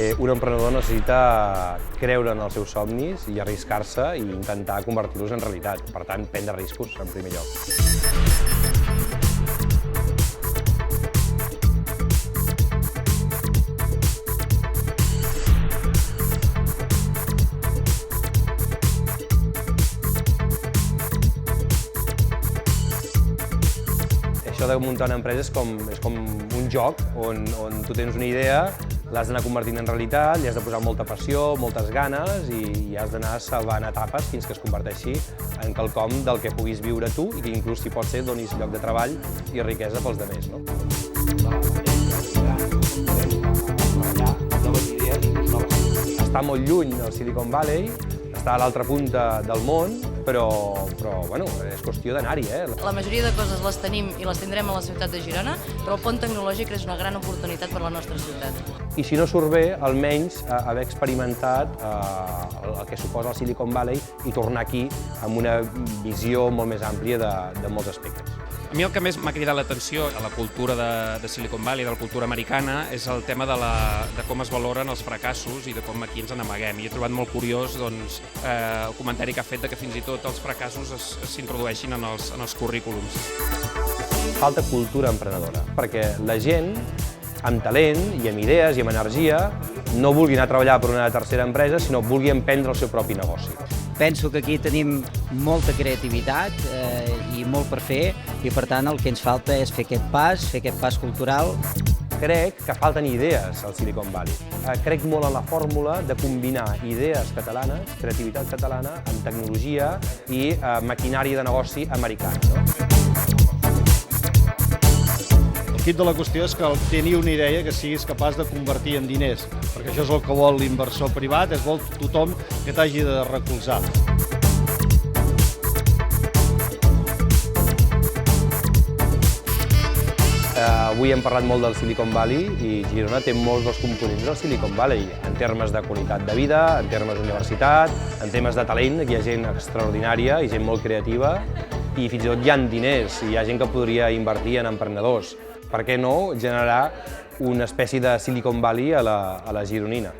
Un emprenedor necessita creure en els seus somnis i arriscar-se i intentar convertir-los en realitat. Per tant, prendre riscos, en primer lloc. Això de muntar una empresa és com un joc on tu tens una idea, l'has d'anar convertint en realitat, li has de posar molta passió, moltes ganes i has d'anar salvant etapes fins que es converteixi en quelcom del que puguis viure tu i que inclús, si pot ser, donis lloc de treball i riquesa pels altres. Està molt lluny del Silicon Valley, està a l'altra punta del món, però bueno, és qüestió d'anar-hi. La majoria de coses les tenim i les tindrem a la ciutat de Girona, però el pont tecnològic és una gran oportunitat per a la nostra ciutat. I si no surt bé, almenys haver experimentat el que suposa el Silicon Valley i tornar aquí amb una visió molt més àmplia de molts aspectes. A mi el que més m'ha cridat l'atenció a la cultura de Silicon Valley, de la cultura americana, és el tema de com es valoren els fracassos i de com aquí ens n'amaguem. I he trobat molt curiós el comentari que ha fet de que fins i tot els fracassos s'introdueixin en els currículums. Falta cultura emprenedora, perquè la gent amb talent i amb idees i amb energia no vulgui anar a treballar per una tercera empresa, sinó vulgui emprendre el seu propi negoci. Penso que aquí tenim molta creativitat i molt per fer i, per tant, el que ens falta és fer aquest pas cultural. Crec que falten idees al Silicon Valley. Crec molt en la fórmula de combinar idees catalanes, creativitat catalana, amb tecnologia i maquinària de negoci americana. El quid de la qüestió és que tenir una idea que siguis capaç de convertir en diners, perquè això és el que vol l'inversor privat, és vol tothom que t'hagi de recolzar. Avui hem parlat molt del Silicon Valley i Girona té molts dels components del Silicon Valley, en termes de qualitat de vida, en termes d'universitat, en temes de talent, hi ha gent extraordinària i gent molt creativa, i fins i tot hi ha diners, i hi ha gent que podria invertir en emprenedors. Per què no generar una espècie de Silicon Valley a la gironina?